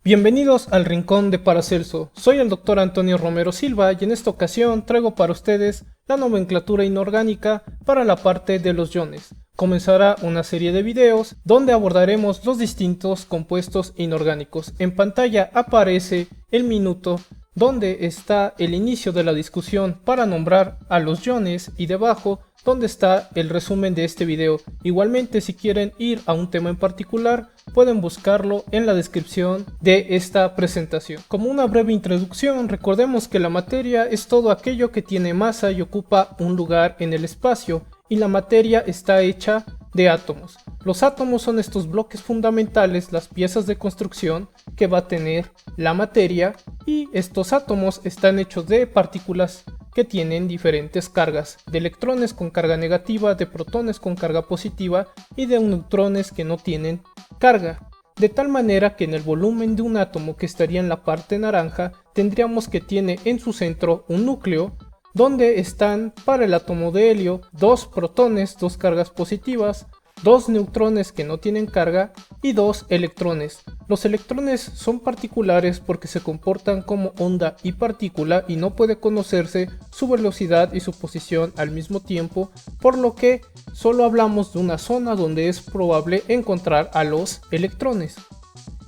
Bienvenidos al Rincón de Paracelso. Soy el Dr. Antonio Romero Silva y en esta ocasión traigo para ustedes la nomenclatura inorgánica para la parte de los iones. Comenzará una serie de videos donde abordaremos los distintos compuestos inorgánicos. En pantalla aparece el minuto donde está el inicio de la discusión para nombrar a los iones y debajo donde está el resumen de este video. Igualmente, si quieren ir a un tema en particular, pueden buscarlo en la descripción de esta presentación. Como una breve introducción, recordemos que la materia es todo aquello que tiene masa y ocupa un lugar en el espacio, y la materia está hecha de átomos. Los átomos son estos bloques fundamentales, las piezas de construcción que va a tener la materia, y estos átomos están hechos de partículas que tienen diferentes cargas, de electrones con carga negativa, de protones con carga positiva y de neutrones que no tienen carga. De tal manera que en el volumen de un átomo, que estaría en la parte naranja, tendríamos que tiene en su centro un núcleo donde están para el átomo de helio dos protones, dos cargas positivas, dos neutrones que no tienen carga y dos electrones. Los electrones son particulares porque se comportan como onda y partícula y no puede conocerse su velocidad y su posición al mismo tiempo, por lo que solo hablamos de una zona donde es probable encontrar a los electrones.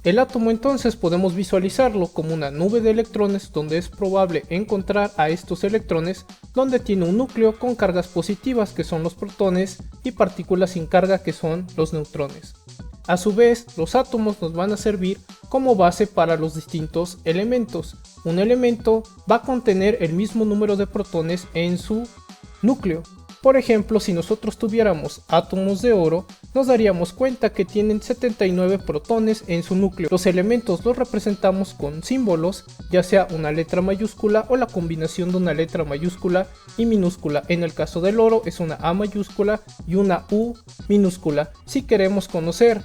El átomo entonces podemos visualizarlo como una nube de electrones donde es probable encontrar a estos electrones, donde tiene un núcleo con cargas positivas que son los protones y partículas sin carga que son los neutrones. A su vez, los átomos nos van a servir como base para los distintos elementos. Un elemento va a contener el mismo número de protones en su núcleo. Por ejemplo, si nosotros tuviéramos átomos de oro, nos daríamos cuenta que tienen 79 protones en su núcleo. Los elementos los representamos con símbolos, ya sea una letra mayúscula o la combinación de una letra mayúscula y minúscula. En el caso del oro es una A mayúscula y una U minúscula. Si queremos conocer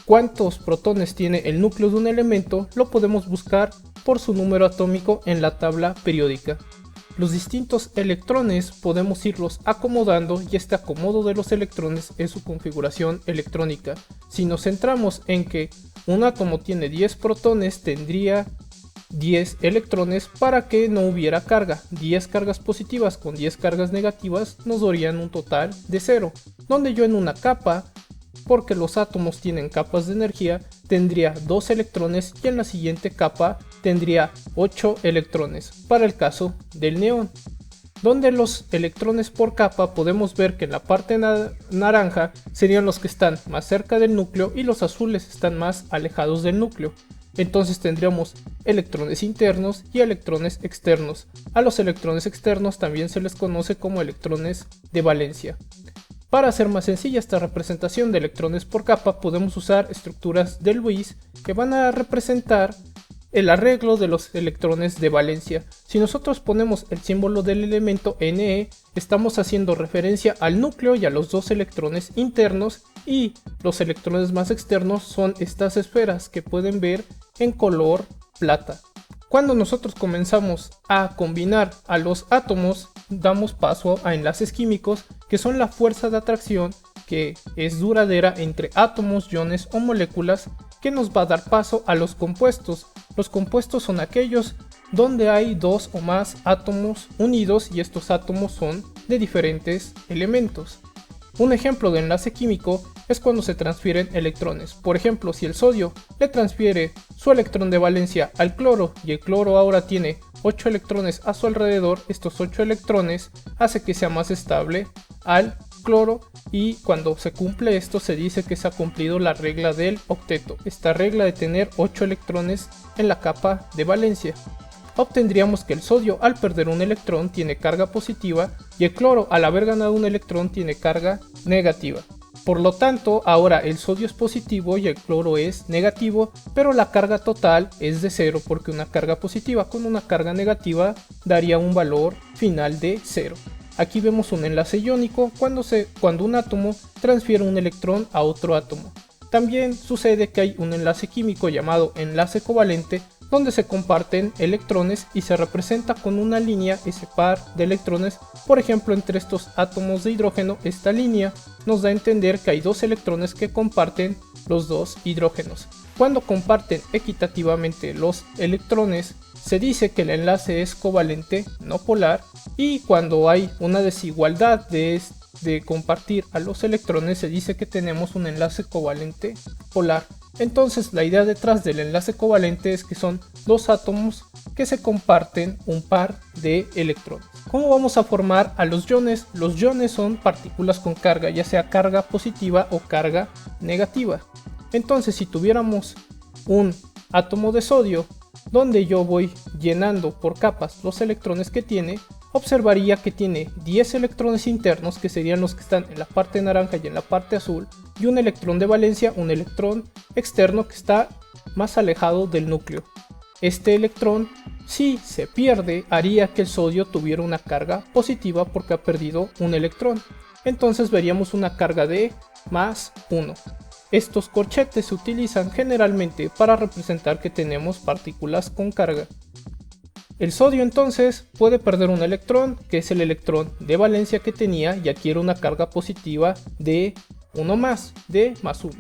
cuántos protones tiene el núcleo de un elemento, lo podemos buscar por su número atómico en la tabla periódica. Los distintos electrones podemos irlos acomodando y este acomodo de los electrones es su configuración electrónica. Si nos centramos en que un átomo tiene 10 protones, tendría 10 electrones para que no hubiera carga. 10 cargas positivas con 10 cargas negativas nos darían un total de 0, donde yo en una capa, porque los átomos tienen capas de energía, tendría 2 electrones y en la siguiente capa tendría 8 electrones para el caso del neón. Donde los electrones por capa podemos ver que en la parte naranja serían los que están más cerca del núcleo y los azules están más alejados del núcleo. Entonces tendríamos electrones internos y electrones externos. A los electrones externos también se les conoce como electrones de valencia. Para hacer más sencilla esta representación de electrones por capa, podemos usar estructuras de Lewis que van a representar el arreglo de los electrones de valencia. Si nosotros ponemos el símbolo del elemento Ne, estamos haciendo referencia al núcleo y a los dos electrones internos, y los electrones más externos son estas esferas que pueden ver en color plata. Cuando nosotros comenzamos a combinar a los átomos, damos paso a enlaces químicos, que son la fuerza de atracción que es duradera entre átomos, iones o moléculas, que nos va a dar paso a los compuestos. Los compuestos son aquellos donde hay dos o más átomos unidos y estos átomos son de diferentes elementos. Un ejemplo de enlace químico es cuando se transfieren electrones. Por ejemplo, si el sodio le transfiere su electrón de valencia al cloro y el cloro ahora tiene 8 electrones a su alrededor, estos 8 electrones hace que sea más estable al cloro, y cuando se cumple esto se dice que se ha cumplido la regla del octeto, esta regla de tener 8 electrones en la capa de valencia. Obtendríamos que el sodio, al perder un electrón, tiene carga positiva y el cloro, al haber ganado un electrón, tiene carga negativa. Por lo tanto, ahora el sodio es positivo y el cloro es negativo, pero la carga total es de 0 porque una carga positiva con una carga negativa daría un valor final de 0. Aquí vemos un enlace iónico cuando un átomo transfiere un electrón a otro átomo. También sucede que hay un enlace químico llamado enlace covalente, donde se comparten electrones y se representa con una línea ese par de electrones. Por ejemplo, entre estos átomos de hidrógeno, esta línea nos da a entender que hay dos electrones que comparten los dos hidrógenos. Cuando comparten equitativamente los electrones, se dice que el enlace es covalente, no polar, y cuando hay una desigualdad de compartir a los electrones, se dice que tenemos un enlace covalente polar. Entonces la idea detrás del enlace covalente es que son dos átomos que se comparten un par de electrones. ¿Cómo vamos a formar a los iones? Los iones son partículas con carga, ya sea carga positiva o carga negativa. Entonces si tuviéramos un átomo de sodio donde yo voy llenando por capas los electrones que tiene, observaría que tiene 10 electrones internos, que serían los que están en la parte naranja y en la parte azul, y un electrón de valencia, un electrón externo que está más alejado del núcleo. Este electrón, si se pierde, haría que el sodio tuviera una carga positiva porque ha perdido un electrón. Entonces veríamos una carga de más 1. Estos corchetes se utilizan generalmente para representar que tenemos partículas con carga. El sodio entonces puede perder un electrón, que es el electrón de valencia que tenía, y adquiere una carga positiva de 1 más, de más 1.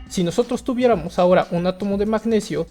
Si nosotros tuviéramos ahora un átomo de magnesio,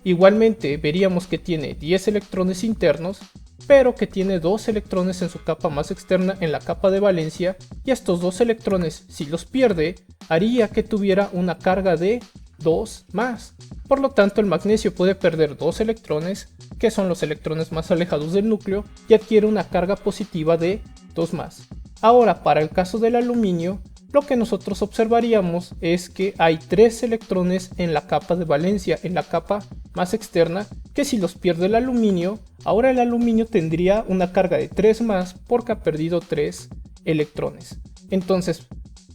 igualmente veríamos que tiene 10 electrones internos, pero que tiene 2 electrones en su capa más externa, en la capa de valencia, y estos 2 electrones, si los pierde, haría que tuviera una carga de 2 más. Por lo tanto, el magnesio puede perder 2 electrones, que son los electrones más alejados del núcleo, y adquiere una carga positiva de 2 más. Ahora, para el caso del aluminio, lo que nosotros observaríamos es que hay 3 electrones en la capa de valencia, en la capa más externa, que si los pierde el aluminio, ahora el aluminio tendría una carga de 3 más porque ha perdido 3 electrones. Entonces,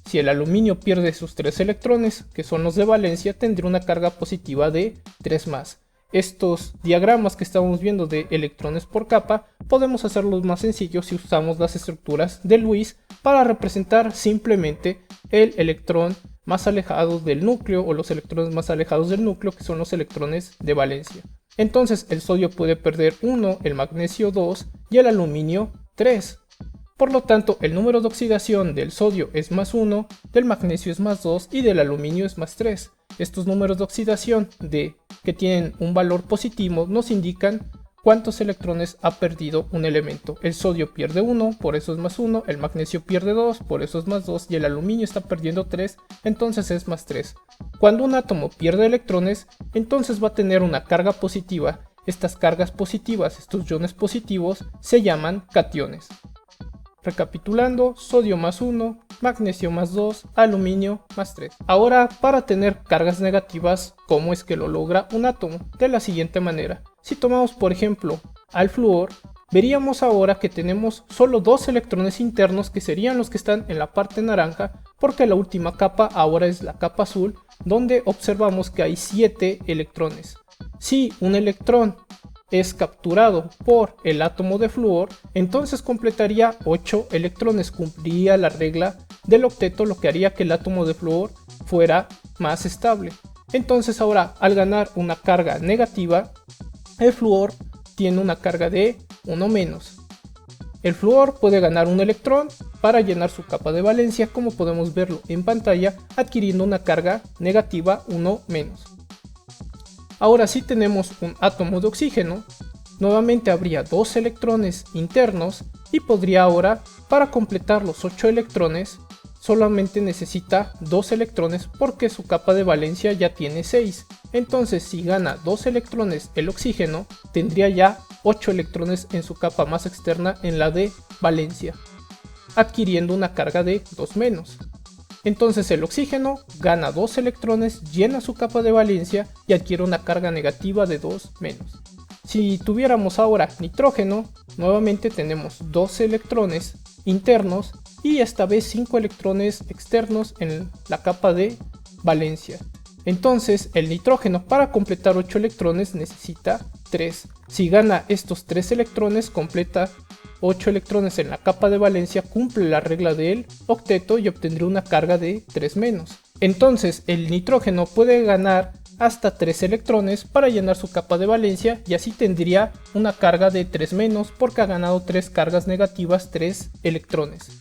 si el aluminio pierde sus 3 electrones, que son los de valencia, tendría una carga positiva de 3 más. Estos diagramas que estamos viendo de electrones por capa, podemos hacerlos más sencillos si usamos las estructuras de Lewis para representar simplemente el electrón más alejado del núcleo, o los electrones más alejados del núcleo, que son los electrones de valencia. Entonces el sodio puede perder 1, el magnesio 2 y el aluminio 3. Por lo tanto, el número de oxidación del sodio es más 1, del magnesio es más 2 y del aluminio es más 3. Estos números de oxidación que tienen un valor positivo nos indican cuántos electrones ha perdido un elemento. El sodio pierde 1, por eso es más 1, el magnesio pierde 2, por eso es más 2, y el aluminio está perdiendo 3, entonces es más 3. Cuando un átomo pierde electrones, entonces va a tener una carga positiva. Estas cargas positivas, estos iones positivos, se llaman cationes. Recapitulando, sodio más 1, magnesio más 2, aluminio más 3. Ahora, para tener cargas negativas, ¿cómo es que lo logra un átomo? De la siguiente manera. Si tomamos por ejemplo al flúor, veríamos ahora que tenemos solo 2 electrones internos, que serían los que están en la parte naranja, porque la última capa ahora es la capa azul, donde observamos que hay 7 electrones. Si un electrón es capturado por el átomo de flúor, entonces completaría 8 electrones, cumpliría la regla del octeto, lo que haría que el átomo de flúor fuera más estable. Entonces ahora, al ganar una carga negativa, el flúor tiene una carga de 1 menos. El flúor puede ganar un electrón para llenar su capa de valencia, como podemos verlo en pantalla, adquiriendo una carga negativa 1 menos. Ahora, si tenemos un átomo de oxígeno, nuevamente habría 2 electrones internos y podría ahora, para completar los 8 electrones, solamente necesita 2 electrones porque su capa de valencia ya tiene 6. Entonces, si gana 2 electrones el oxígeno, tendría ya 8 electrones en su capa más externa, en la de valencia, adquiriendo una carga de 2 menos. Entonces el oxígeno gana 2 electrones, llena su capa de valencia y adquiere una carga negativa de 2 menos. Si tuviéramos ahora nitrógeno, nuevamente tenemos 2 electrones internos y esta vez 5 electrones externos en la capa de valencia. Entonces el nitrógeno, para completar 8 electrones, necesita 3. Si gana estos 3 electrones, completa 8 electrones en la capa de valencia, cumple la regla del octeto y obtendría una carga de 3 menos. Entonces el nitrógeno puede ganar hasta 3 electrones para llenar su capa de valencia, y así tendría una carga de 3 menos porque ha ganado 3 cargas negativas, 3 electrones.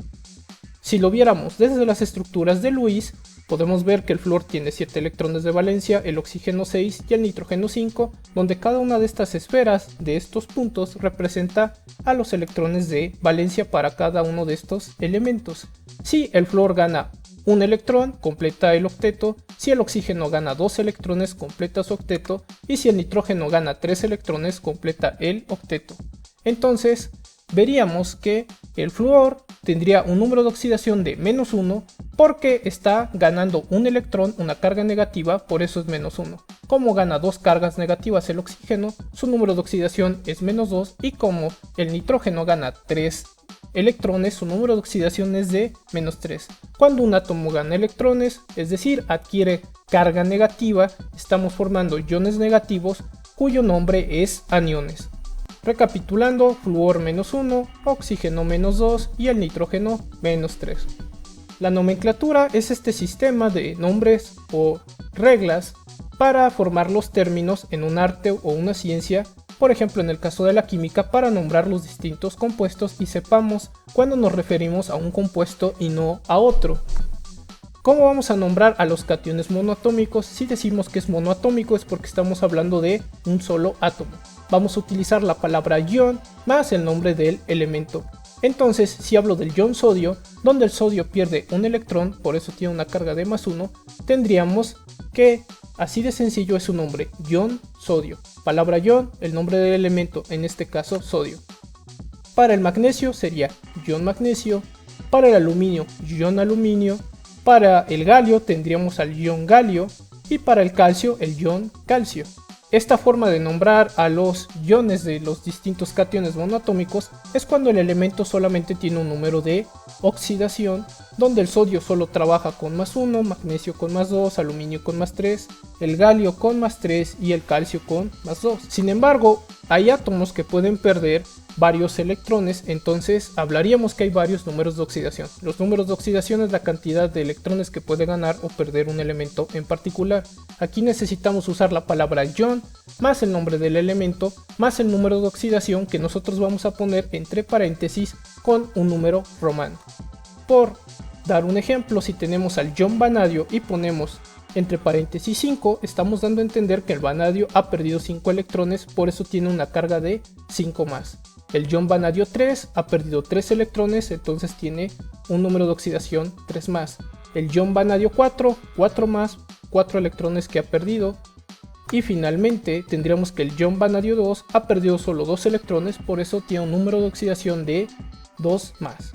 Si lo viéramos desde las estructuras de Lewis, Podemos ver que el flúor tiene 7 electrones de valencia, el oxígeno 6 y el nitrógeno 5, donde cada una de estas esferas de estos puntos representa a los electrones de valencia para cada uno de estos elementos. Si el flúor gana un electrón, completa el octeto; si el oxígeno gana 2 electrones, completa su octeto; y si el nitrógeno gana 3 electrones, completa el octeto. Entonces, veríamos que el flúor tendría un número de oxidación de -1 porque está ganando un electrón, una carga negativa, por eso es -1. Como gana 2 cargas negativas el oxígeno, su número de oxidación es -2, y como el nitrógeno gana 3 electrones, su número de oxidación es de -3. Cuando un átomo gana electrones, es decir, adquiere carga negativa, estamos formando iones negativos cuyo nombre es aniones. Recapitulando, flúor -1, oxígeno -2 y el nitrógeno -3. La nomenclatura es este sistema de nombres o reglas para formar los términos en un arte o una ciencia, por ejemplo en el caso de la química, para nombrar los distintos compuestos y sepamos cuándo nos referimos a un compuesto y no a otro. ¿Cómo vamos a nombrar a los cationes monoatómicos? Si decimos que es monoatómico es porque estamos hablando de un solo átomo. Vamos a utilizar la palabra ion más el nombre del elemento. Entonces, si hablo del ion sodio, donde el sodio pierde un electrón, por eso tiene una carga de +1, tendríamos que, así de sencillo es su nombre, ion sodio. Palabra ion, el nombre del elemento, en este caso sodio. Para el magnesio sería ion magnesio, para el aluminio, ion aluminio, para el galio tendríamos al ion galio y para el calcio, el ion calcio. Esta forma de nombrar a los iones de los distintos cationes monoatómicos es cuando el elemento solamente tiene un número de oxidación, donde el sodio solo trabaja con +1, magnesio con +2, aluminio con +3, el galio con +3 y el calcio con +2. Sin embargo, hay átomos que pueden perder varios electrones, entonces hablaríamos que hay varios números de oxidación. Los números de oxidación es la cantidad de electrones que puede ganar o perder un elemento en particular. Aquí necesitamos usar la palabra ion más el nombre del elemento más el número de oxidación que nosotros vamos a poner entre paréntesis con un número romano. Por dar un ejemplo, si tenemos al ion vanadio y ponemos entre paréntesis 5, estamos dando a entender que el vanadio ha perdido 5 electrones, por eso tiene una carga de 5 más. El ion vanadio 3 ha perdido 3 electrones, entonces tiene un número de oxidación 3 más. El ion vanadio 4, 4 más, 4 electrones que ha perdido. Y finalmente tendríamos que el ion vanadio 2 ha perdido solo 2 electrones, por eso tiene un número de oxidación de 2 más.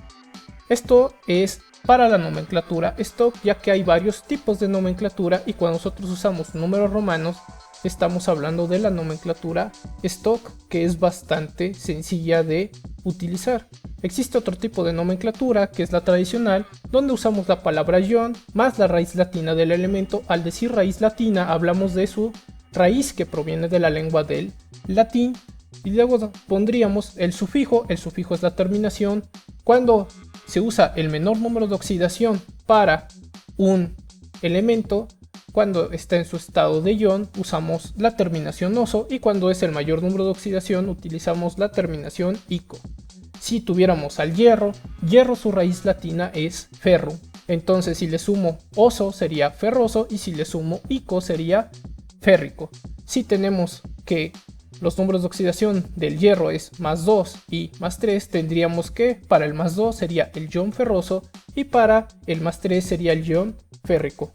Esto es para la nomenclatura stock, ya que hay varios tipos de nomenclatura y cuando nosotros usamos números romanos estamos hablando de la nomenclatura stock, que es bastante sencilla de utilizar. Existe otro tipo de nomenclatura que es la tradicional, donde usamos la palabra ion más la raíz latina del elemento. Al decir raíz latina hablamos de su raíz que proviene de la lengua del latín, y luego pondríamos el sufijo es la terminación. Cuando se usa el menor número de oxidación para un elemento, cuando está en su estado de ion usamos la terminación oso, y cuando es el mayor número de oxidación utilizamos la terminación ico. Si tuviéramos al hierro, su raíz latina es ferrum, entonces si le sumo oso sería ferroso y si le sumo ico sería férrico. Si tenemos que los números de oxidación del hierro es +2 y +3, tendríamos que para el +2 sería el ion ferroso y para el +3 sería el ion férrico.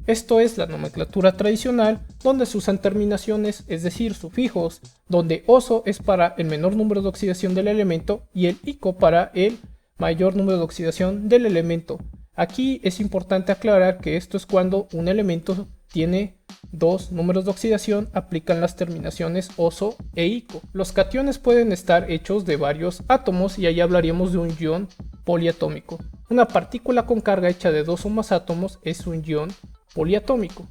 Esto es la nomenclatura tradicional, donde se usan terminaciones, es decir, sufijos, donde oso es para el menor número de oxidación del elemento y el ico para el mayor número de oxidación del elemento. Aquí es importante aclarar que esto es cuando un elemento tiene dos números de oxidación, aplican las terminaciones oso e ico. Los cationes pueden estar hechos de varios átomos y ahí hablaríamos de un ion poliatómico. Una partícula con carga hecha de 2 o más átomos es un ion poliatómico.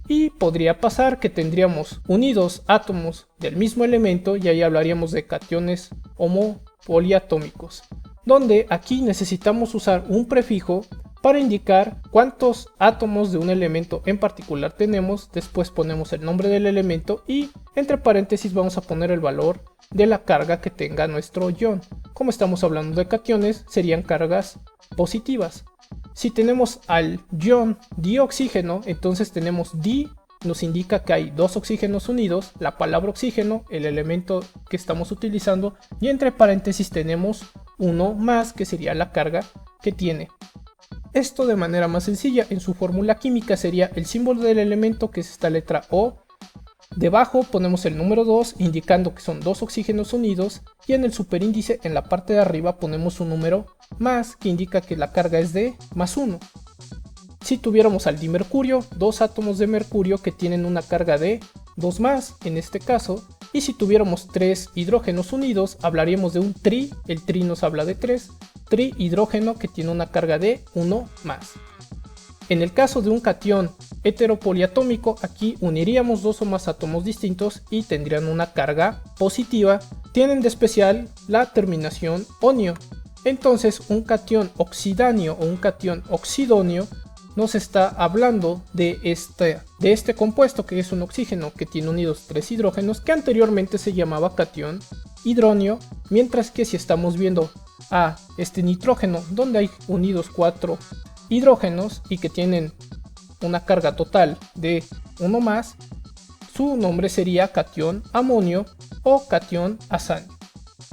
Y podría pasar que tendríamos unidos átomos del mismo elemento y ahí hablaríamos de cationes homopoliatómicos, donde aquí necesitamos usar un prefijo para indicar cuántos átomos de un elemento en particular tenemos. Después ponemos el nombre del elemento y entre paréntesis vamos a poner el valor de la carga que tenga nuestro ion. Como estamos hablando de cationes, serían cargas positivas. Si tenemos al ion dioxígeno, entonces tenemos di, nos indica que hay dos oxígenos unidos, la palabra oxígeno, el elemento que estamos utilizando, y entre paréntesis tenemos uno más, que sería la carga que tiene. Esto de manera más sencilla en su fórmula química sería el símbolo del elemento, que es esta letra O. Debajo ponemos el número 2 indicando que son dos oxígenos unidos, y en el superíndice en la parte de arriba ponemos un número más que indica que la carga es de más 1. Si tuviéramos al dimercurio, dos átomos de mercurio que tienen una carga de 2 más en este caso, y si tuviéramos tres hidrógenos unidos hablaríamos de un tri, el tri nos habla de 3, trihidrógeno que tiene una carga de 1 más. En el caso de un catión heteropoliatómico, aquí uniríamos dos o más átomos distintos y tendrían una carga positiva. Tienen de especial la terminación onio. Entonces un catión oxidáneo o un catión oxidóneo nos está hablando de este compuesto, que es un oxígeno que tiene unidos tres hidrógenos, que anteriormente se llamaba catión hidróneo, mientras que si estamos viendo a este nitrógeno donde hay unidos 4 hidrógenos y que tienen una carga total de 1 más, su nombre sería catión amonio o catión azanio.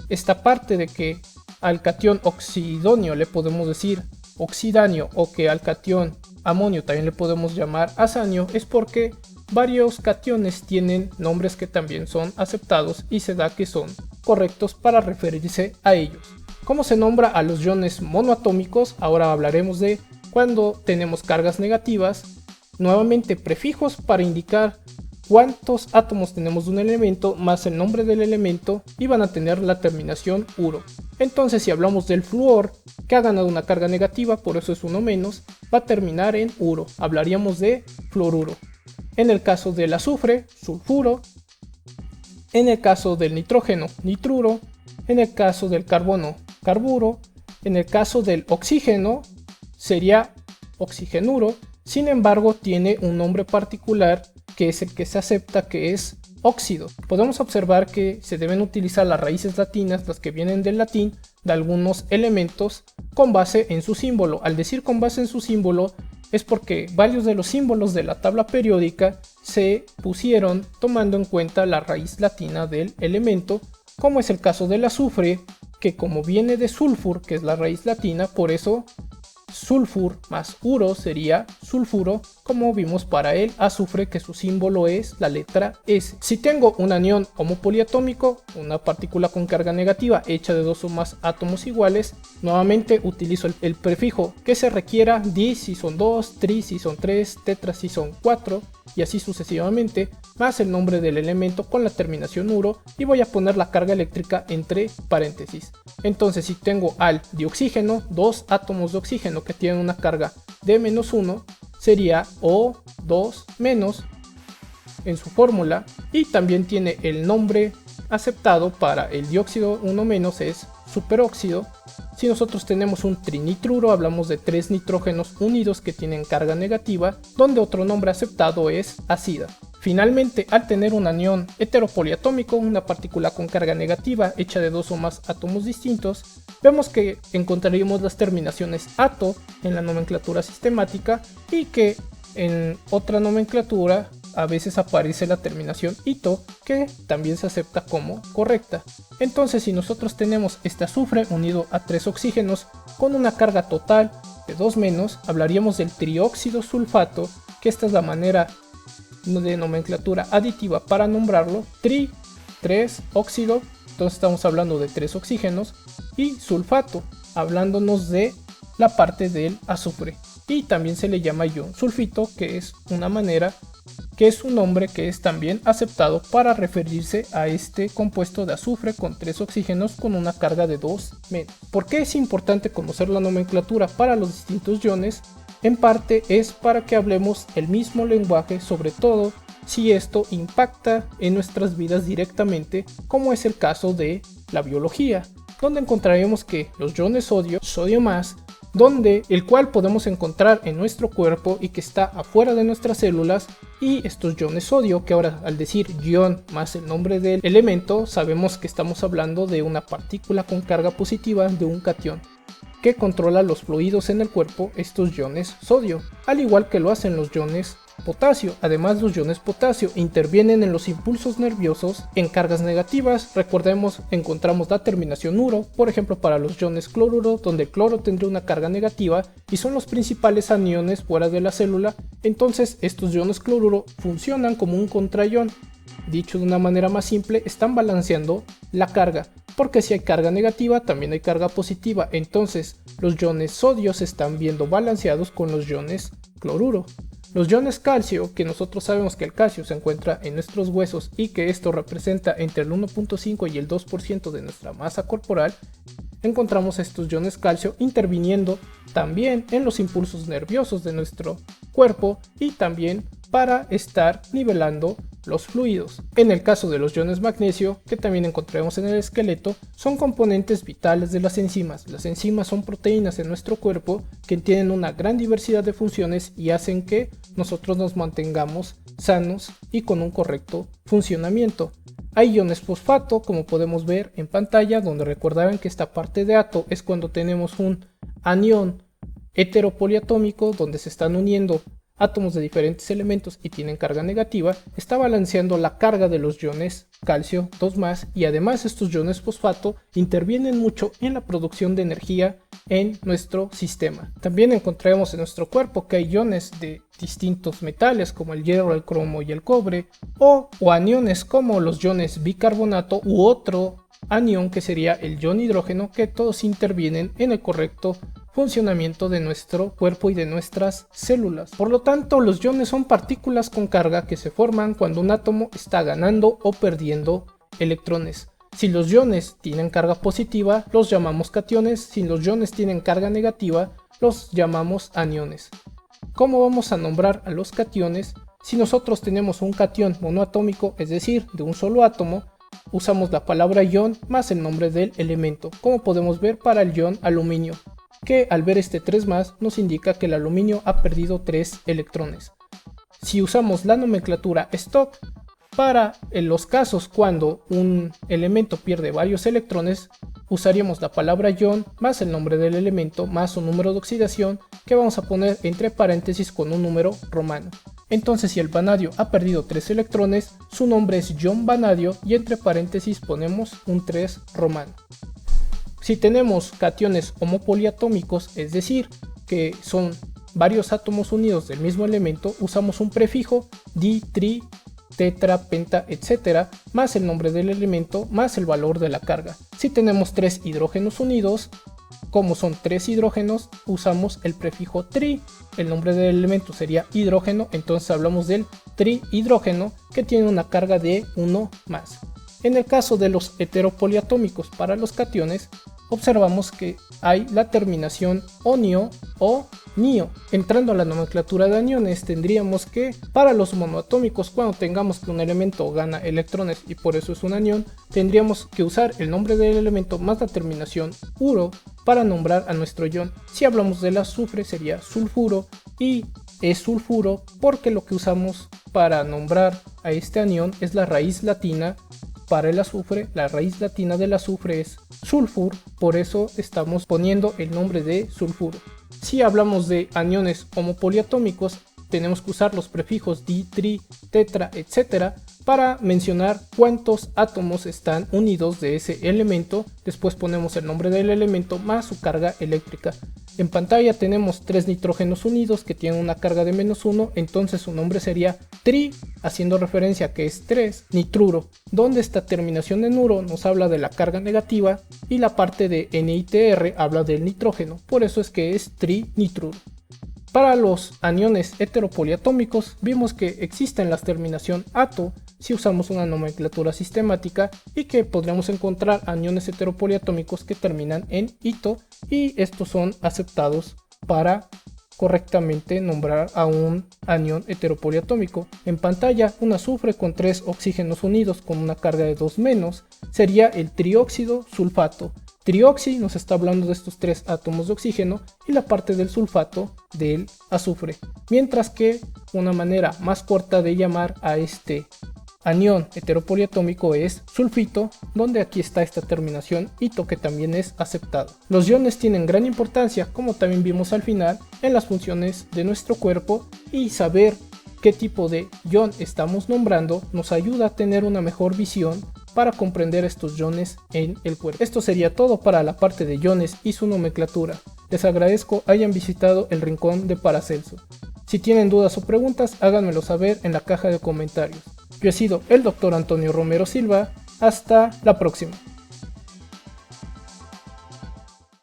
Esta parte de que al catión oxidóneo le podemos decir oxidáneo o que al catión amonio también le podemos llamar azanio es porque varios cationes tienen nombres que también son aceptados y se da que son correctos para referirse a ellos. ¿Cómo se nombra a los iones monoatómicos? Ahora hablaremos de cuando tenemos cargas negativas. Nuevamente prefijos para indicar cuántos átomos tenemos de un elemento más el nombre del elemento y van a tener la terminación uro. Entonces si hablamos del flúor que ha ganado una carga negativa, por eso es uno menos, va a terminar en uro, hablaríamos de fluoruro. En el caso del azufre, sulfuro. En el caso del nitrógeno, nitruro. En el caso del carbono, carburo. En el caso del oxígeno sería oxigenuro. Sin embargo tiene un nombre particular que es el que se acepta, que es óxido. Podemos observar que se deben utilizar las raíces latinas, las que vienen del latín, de algunos elementos con base en su símbolo. Al decir con base en su símbolo es porque varios de los símbolos de la tabla periódica se pusieron tomando en cuenta la raíz latina del elemento, como es el caso del azufre, que como viene de sulfur, que es la raíz latina, por eso sulfur más uro sería sulfuro, como vimos para el azufre, que su símbolo es la letra S. Si tengo un anión homopoliatómico, una partícula con carga negativa hecha de dos o más átomos iguales, nuevamente utilizo el prefijo que se requiera, di si son 2, tri si son 3, tetra si son 4 y así sucesivamente, más el nombre del elemento con la terminación uro, y voy a poner la carga eléctrica entre paréntesis. Entonces si tengo al dioxígeno, dos átomos de oxígeno que tienen una carga de menos 1, sería O2 menos en su fórmula, y también tiene el nombre aceptado para el dióxido 1 menos, es superóxido. Si nosotros tenemos un trinitruro, hablamos de tres nitrógenos unidos que tienen carga negativa, donde otro nombre aceptado es ácida. Finalmente, al tener un anión heteropoliatómico, una partícula con carga negativa hecha de dos o más átomos distintos, vemos que encontraríamos las terminaciones ato en la nomenclatura sistemática y que en otra nomenclatura a veces aparece la terminación ito, que también se acepta como correcta. Entonces si nosotros tenemos este azufre unido a tres oxígenos con una carga total de 2 menos, hablaríamos del trióxido sulfato, que esta es la manera de nomenclatura aditiva para nombrarlo. Tri, 3, óxido, entonces estamos hablando de 3 oxígenos, y sulfato, hablándonos de la parte del azufre, y también se le llama ion sulfito, que es una manera, que es un nombre que es también aceptado para referirse a este compuesto de azufre con 3 oxígenos con una carga de 2 menos. ¿Por qué es importante conocer la nomenclatura para los distintos iones? En parte es para que hablemos el mismo lenguaje, sobre todo si esto impacta en nuestras vidas directamente, como es el caso de la biología, donde encontraremos que los iones sodio más, donde el cual podemos encontrar en nuestro cuerpo y que está afuera de nuestras células, y estos iones sodio, que ahora al decir ion más el nombre del elemento, sabemos que estamos hablando de una partícula con carga positiva de un catión. que controla los fluidos en el cuerpo, estos iones sodio, al igual que lo hacen los iones potasio. Además, los iones potasio intervienen en los impulsos nerviosos en cargas negativas. Recordemos, encontramos la terminación uro, por ejemplo para los iones cloruro, donde el cloro tendría una carga negativa y son los principales aniones fuera de la célula. Entonces estos iones cloruro funcionan como un contraión. Dicho de una manera más simple, están balanceando la carga, porque si hay carga negativa también hay carga positiva. Entonces los iones sodio se están viendo balanceados con los iones cloruro. Los iones calcio, que nosotros sabemos que el calcio se encuentra en nuestros huesos y que esto representa entre el 1.5 y el 2% de nuestra masa corporal, encontramos estos iones calcio interviniendo también en los impulsos nerviosos de nuestro cuerpo y también para estar nivelando los fluidos. En el caso de los iones magnesio, que también encontramos en el esqueleto, son componentes vitales de las enzimas. Las enzimas son proteínas en nuestro cuerpo que tienen una gran diversidad de funciones y hacen que nosotros nos mantengamos sanos y con un correcto funcionamiento. Hay iones fosfato, como podemos ver en pantalla, donde recordarán que esta parte de ato es cuando tenemos un anión heteropoliatómico donde se están uniendo átomos de diferentes elementos y tienen carga negativa. Está balanceando la carga de los iones calcio 2+, y además estos iones fosfato intervienen mucho en la producción de energía en nuestro sistema. También encontramos en nuestro cuerpo que hay iones de distintos metales como el hierro, el cromo y el cobre, o aniones como los iones bicarbonato u otro anión que sería el ion hidrógeno, que todos intervienen en el correcto funcionamiento de nuestro cuerpo y de nuestras células. Por lo tanto, los iones son partículas con carga que se forman cuando un átomo está ganando o perdiendo electrones. Si los iones tienen carga positiva, los llamamos cationes. Si los iones tienen carga negativa, los llamamos aniones. ¿Cómo vamos a nombrar a los cationes? Si nosotros tenemos un catión monoatómico, es decir, de un solo átomo, usamos la palabra ion más el nombre del elemento, como podemos ver para el ion aluminio, que al ver este 3+ nos indica que el aluminio ha perdido 3 electrones. Si usamos la nomenclatura stock para los casos cuando un elemento pierde varios electrones, usaríamos la palabra ion más el nombre del elemento más su número de oxidación, que vamos a poner entre paréntesis con un número romano. Entonces, si el vanadio ha perdido 3 electrones, su nombre es ion vanadio y entre paréntesis ponemos un 3 romano. Si tenemos cationes homopoliatómicos, es decir, que son varios átomos unidos del mismo elemento, usamos un prefijo di, tri, tetra, penta, etc. más el nombre del elemento más el valor de la carga. Si tenemos 3 hidrógenos unidos, como son 3 hidrógenos, usamos el prefijo tri. El nombre del elemento sería hidrógeno, entonces hablamos del trihidrógeno, que tiene una carga de 1+. En el caso de los heteropoliatómicos para los cationes, observamos que hay la terminación onio o nio. Entrando a la nomenclatura de aniones, tendríamos que para los monoatómicos, cuando tengamos que un elemento gana electrones y por eso es un anión, tendríamos que usar el nombre del elemento más la terminación uro para nombrar a nuestro ion. Si hablamos del azufre sería sulfuro, y es sulfuro porque lo que usamos para nombrar a este anión es la raíz latina. Para el azufre, la raíz latina del azufre es sulfur, por eso estamos poniendo el nombre de sulfuro. Si hablamos de aniones homopoliatómicos, tenemos que usar los prefijos di, tri, tetra, etc. para mencionar cuántos átomos están unidos de ese elemento. Después ponemos el nombre del elemento más su carga eléctrica. En pantalla tenemos 3 nitrógenos unidos que tienen una carga de -1, entonces su nombre sería tri, haciendo referencia a que es 3 nitruro, donde esta terminación en uro nos habla de la carga negativa y la parte de NITR habla del nitrógeno, por eso es que es trinitruro. Para los aniones heteropoliatómicos vimos que existen las terminación ato si usamos una nomenclatura sistemática, y que podremos encontrar aniones heteropoliatómicos que terminan en ito, y estos son aceptados para correctamente nombrar a un anión heteropoliatómico. En pantalla, un azufre con 3 oxígenos unidos con una carga de 2- sería el trióxido sulfato. Trioxi nos está hablando de estos 3 átomos de oxígeno y la parte del sulfato del azufre. Mientras que una manera más corta de llamar a este Anión heteropoliatómico es sulfito, donde aquí está esta terminación ito que también es aceptado. Los iones tienen gran importancia, como también vimos al final, en las funciones de nuestro cuerpo, y saber qué tipo de ion estamos nombrando nos ayuda a tener una mejor visión para comprender estos iones en el cuerpo. Esto sería todo para la parte de iones y su nomenclatura. Les agradezco hayan visitado el rincón de Paracelso. Si tienen dudas o preguntas, háganmelo saber en la caja de comentarios. Yo he sido el Dr. Antonio Romero Silva. Hasta la próxima.